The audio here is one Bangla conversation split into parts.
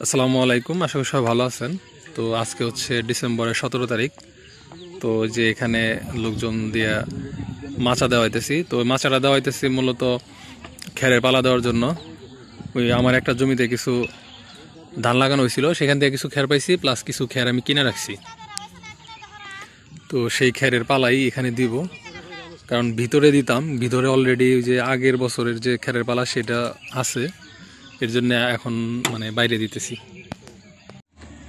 আসসালামু আলাইকুম, আশা করি সবাই ভালো আছেন। তো আজকে হচ্ছে ডিসেম্বরের 17 তারিখ। তো যে এখানে লোকজন দিয়ে মাচা দেওয়া হইতেছি, তো ওই মাচাটা দেওয়া হইতেছি মূলত খেরের পালা দেওয়ার জন্য। ওই আমার একটা জমিতে কিছু ধান লাগানো হয়েছিল, সেখান থেকে কিছু খের পাইছি, প্লাস কিছু খের আমি কিনে রাখছি। তো সেই খেরের পালাই এখানে দিব, কারণ ভিতরে দিতাম, ভিতরে অলরেডি যে আগের বছরের যে খেরের পালা সেটা আছে, এর জন্য এখন মানে বাইরে দিতেছি।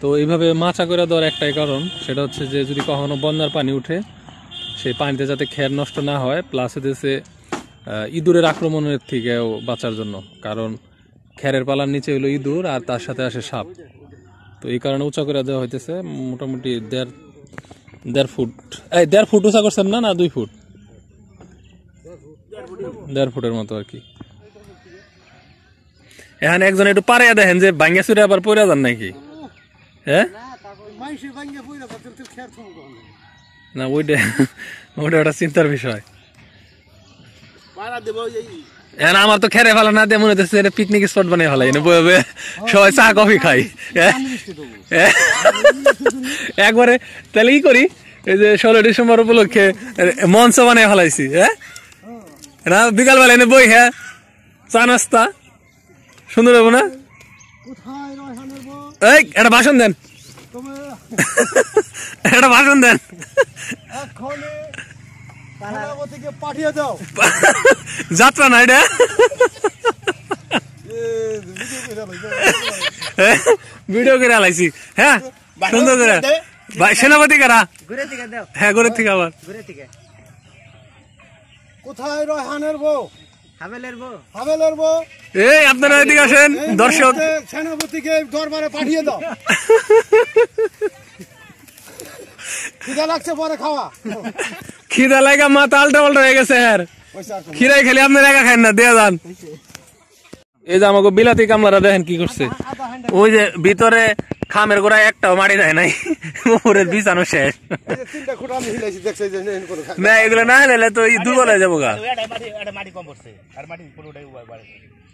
তো এইভাবে মাচা করে দেওয়ার একটাই কারণ, সেটা হচ্ছে যে যদি কখনো বন্যার পানি উঠে, সেই পানিতে যাতে খের নষ্ট না হয়, প্লাস হচ্ছে ইঁদুরের আক্রমণের থেকেও বাঁচার জন্য। কারণ খেরের পালার নিচে হলো ইঁদুর আর তার সাথে আসে সাপ। তো এই কারণে উঁচা করে দেওয়া হইতেছে, মোটামুটি দেড় ফুট। 1.5 ফুট উঁচা করছেন না 2 ফুট? 1.5 ফুটের মতো আর কি। এখানে একজন একটু পারে দেখেন যে ভাঙ্গা চুরে আবার পড়ে যান নাকি? হ্যাঁ, না ওইটা একটা চিন্তার বিষয়। আমার তো খেরে ফেলা না দিয়ে মনে হচ্ছে পিকনিক স্পট বানিয়ে ফেলাই, সবাই চা কফি খাই একবারে। তাহলে কি করি, এই যে 16 ডিসেম্বর উপলক্ষে মঞ্চ বানিয়ে ফেলাইছি। হ্যাঁ, বিকাল বেলা এনে বই, হ্যাঁ চা নাস্তা সুন্দর হবো না? এই একটা ভাষণ দেন, একটা ভাষণ দেন। যাত্রা না এটা, ভিডিও করে আলাইছি। হ্যাঁ সুন্দর করে। সেনাপতি কারা? হ্যাঁ ঘুরে থেকে আবার কোথায় রয়হানের বউ? হাবেলের বউ। এই আপনারা এদিকে আসেন, দর্শক। সেনাপতিকে দরবারে পাঠিয়ে দাও। খিদা লাগছে, পরে খাওয়া। খিদা লাগা মাথা আলটা পাল্টা হয়ে গেছে। হ্যাঁ খিরাই খেলে আপনার একা খান না, দিয়ে যান। এই যে আমাকে বিলাতি কামলারা দেখেন কি করছে, ওই যে ভিতরে খামের গোড়ায় একটাও মাটি দেয় নাই, উপরের বিছানো শেষ। না এগুলো না হলে তো দুর্বল হয়ে যাবো গা।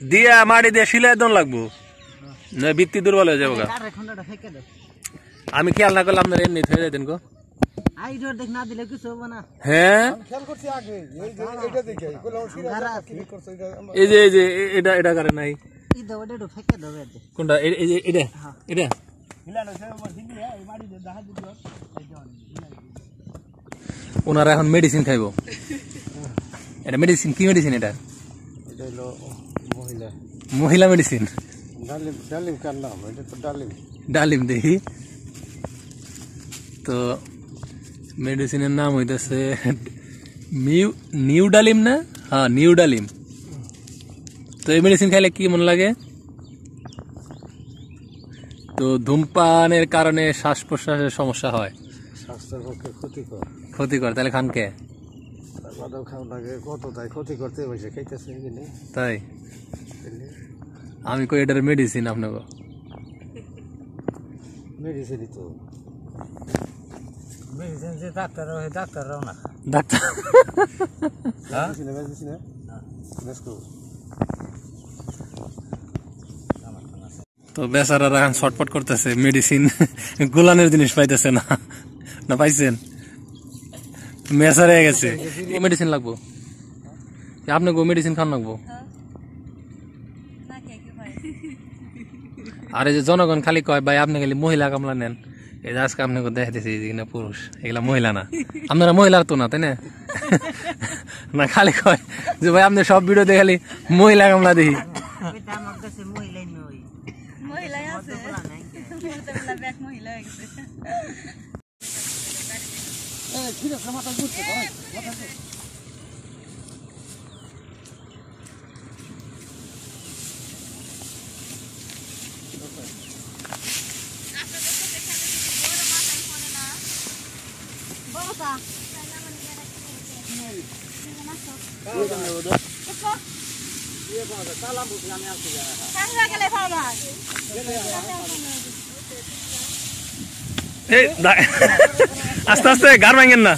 দিয়া মাটি দিয়ে শিলাই দন লাগবো, না ভিত্তি দুর্বল হয়ে যাবো গা। আমি খেয়াল না করলে আপনার এমনি হয়ে যাইতেন গো। হ্যাঁ এই যে এটা করে নাই কোনটা? এটা ওনারা এখন মেডিসিন খাইব। এটা মেডিসিন কি মেডিসিন? এটা মহিলা মেডিসিন। ডালিম দেখি তো, মেডিসিনের নাম হইতেছে নিউ ডালিম না? হ্যাঁ নিউ ডালিম। তো এই মেডিসিন খাইলে কি মনে লাগে? তো ধূমপানের কারণে শ্বাস প্রশ্বাসের সমস্যা হয়, স্বাস্থ্যের পক্ষে ক্ষতিকর। তাহলে খান কে? তাই আমি কই এটার মেডিসিন আপনাকে? মেডিসিনই তো মেডিসিন, যে ডাক্তাররাও না। ডাক্তার তো বেচারারা এখন শর্টপট করতেছে, মেডিসিন গোলানের জিনিস পাইতেছে না। না পাইছেন? মেসার হয়ে গেছে। মেডিসিন লাগবো, আপনাকে মেডিসিন খান লাগবো। আর এই যে জনগণ খালি কয় ভাই আপনি খালি মহিলা কামলা নেন, এই যে আজকে আপনাকে দেখাতেছি কিনা পুরুষ, এগুলা মহিলা না। আপনারা মহিলার তো না, তাই না? না খালি কয় যে ভাই আপনি সব ভিডিও দেখালি মহিলা কামলা দেখি। আস্তে আস্তে গার ভাঙেন না।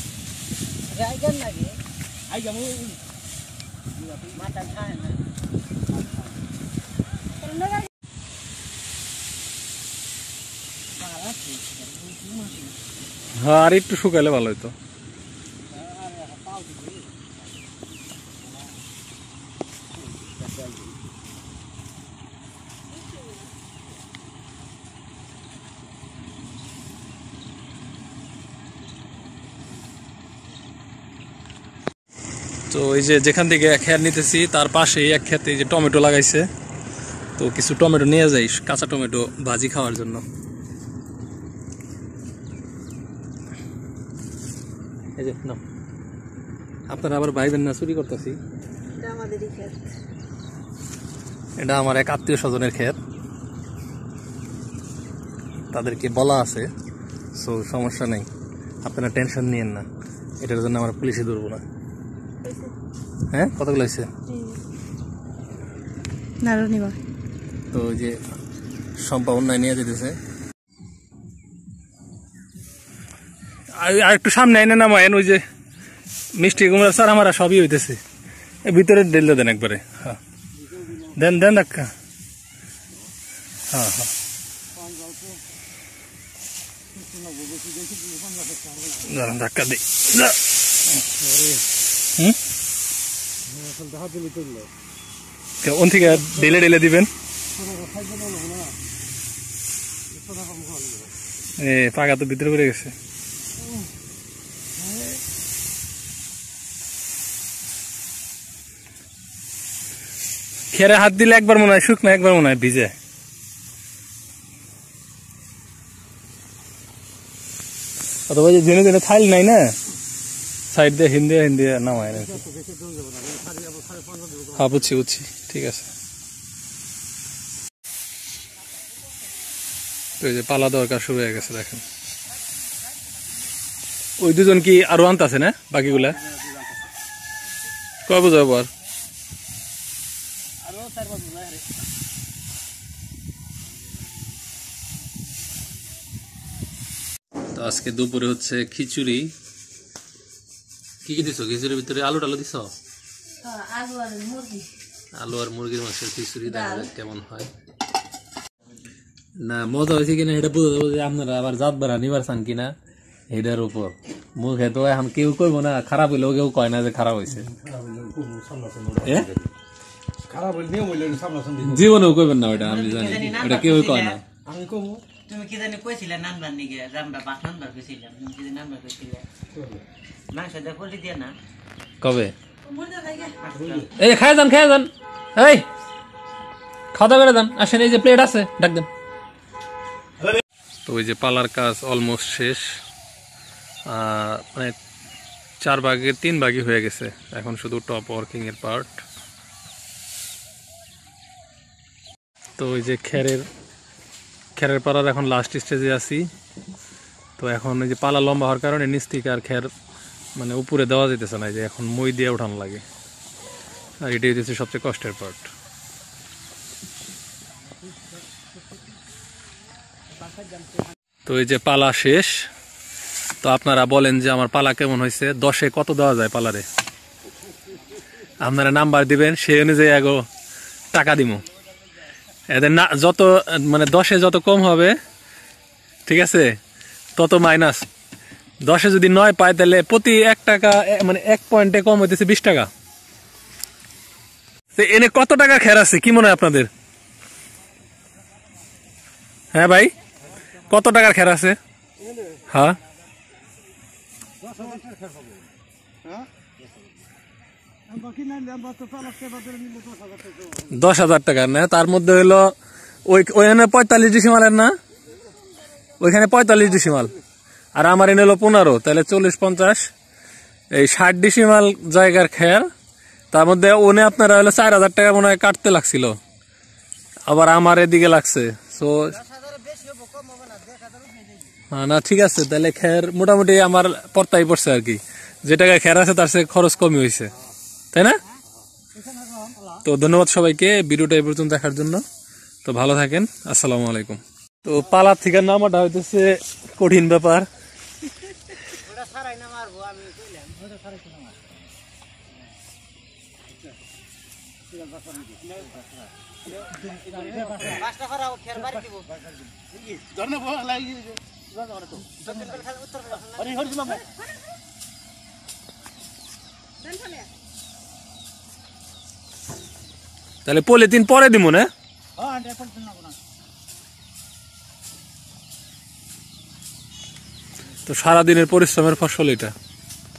হ্যাঁ আর একটু শুকাইলে ভালো হতো। তো এই যে যেখান থেকে খের নিতেছি তার পাশেই এক খেতে এই যে টমেটো লাগাইছে, তো কিছু টমেটো নিয়ে যাই, কাঁচা টমেটো ভাজি খাওয়ার জন্য। এই যে নাও, আপনারা আবার ভাইবেন না চুরি করতেছি, এটা আমার এক আত্মীয় স্বজনের ক্ষেত, তাদেরকে বলা আছে, সো সমস্যা নেই, আপনারা টেনশন নিয়েন না, এটার জন্য আমরা পুলিশে ধরবো না। হ্যাঁ কতগুলো হয়েছে? তো ওই যে সম্পা উন্নয়ন নিয়ে যেতেছে, আর একটু সামনে এনে নামায়েন, ওই যে মিষ্টি কুমড়া স্যার আমার সবই হইতেছে, ভিতরে ঢেলে দেন একবারে। হ্যাঁ দেন দেন ধাক্কা, হ্যাঁ হ্যাঁ ধাক্কা দিই। ওন থেকে ঢেলে ঢেলে দিবেন, পাকা তো ভিতরে পড়ে গেছে। খেরে হাত দিলে একবার মনে হয় শুকনো, একবার মনে হয় ভিজে। অথবা যে জেনে জেনে থাইল নাই না, সাইড দিয়ে হিন্দি হিন্দি নামায় না। হ্যাঁ বুঝছি বুঝছি, ঠিক আছে। তো এই যে পালা দরকার শুরু হয়ে গেছে দেখেন, ওই দুজন কি আরো আনতে আছে না বাকিগুলা? কয় বোঝাবো আর? তো আজকে দুপুরে হচ্ছে খিচুড়ি। কি কি দিছো খিচুড়ির ভিতরে? আলু টালু দিছো? আলু আর মুরগির মাংসের খিচুড়ি, দেখা যাক কেমন হয়। না মজা হয়েছে কিনা এটা বুঝে দেবো যে আপনারা আবার জাত বাড়া নিবার চান কিনা এটার উপর। মুখে তো এখন কেউ কইব না, খারাপ হইলেও কেউ কয় না যে খারাপ হয়েছে, জীবনেও কইবেন না ওইটা, আমি জানি ওটা কেউ কয় না। তুমি কি জানি কইছিলে নাম্বার নিগে আমরা 5 নাম্বার কইছিলাম, তুমি কি নাম্বার কইছিলে মাংস দে পলি দিয়া না কবে? এই খায় যান খায় যান, এই খাওয়া করে যান, আসেন এই যে প্লেট আছে ডাক দেন। তো ওই যে পালার কাজ অলমোস্ট শেষ, মানে 4 ভাগের 3 ভাগই হয়ে গেছে, এখন শুধু টপ ওয়ার্কিং এর পার্ট। তো ওই যে খেরের পালার এখন লাস্ট স্টেজে আছি। তো এখন ওই যে পালা লম্বা হওয়ার কারণে নিচ থেকে আর খের মানে উপরে দেওয়া যেতেছে না, যে এখন মই দিয়ে উঠানো লাগে, আর এটাই হচ্ছে সবচেয়ে কষ্টের পার্ট। তো এই যে পালা শেষ। তো আপনারা বলেন যে আমার পালা কেমন হয়েছে, 10-এ কত দেওয়া যায় পালারে? আপনারা নাম্বার দিবেন, সেই অনুযায়ী আগে টাকা দিব। এদের না যত মানে 10-এ যত কম হবে, ঠিক আছে, তত মাইনাস। 10-এ যদি 9 পায় তাহলে প্রতি 1 টাকা মানে 1 পয়েন্টে কম হইতেছে 20 টাকা। এনে কত টাকা খের আছে কি মনে হয় আপনাদের? হ্যাঁ ভাই, কত টাকার খের আছে? হ্যাঁ 10,000 টাকার না, তার মধ্যে হইলো ওইখানে 45 ডিসিমালের না, ওইখানে 45 ডিসিমাল, আর আমার এনে হলো 15, তাহলে 40-50 এই 60 ডিসিমাল জায়গার খের। তার মধ্যে ওনে আপনারা হলো 4,000 টাকা মনে হয় কাটতে লাগছিল, আবার আমার এদিকে লাগছে। তো না ঠিক আছে, তাহলে খের মোটামুটি আমার পর্তাই পড়ছে আর কি, যে টাকা খের আছে তার চেয়ে খরচ কমই হয়েছে, তাই না? তো ধন্যবাদ সবাইকে ভিডিওটা এই পর্যন্ত দেখার জন্য। তো ভালো থাকেন, আসসালামু আলাইকুম। তো পালা থেকে নামাটা হইতেছে কঠিন ব্যাপার। পাঁচটা করা ফের বাড়ি দিব ধরনে বড় লাগি আরে হরি মামা তাহলে পলিথিন পরে দিব না? হ্যাঁ এখন না না তো সারাদিনের পরিশ্রমের ফসল এটা।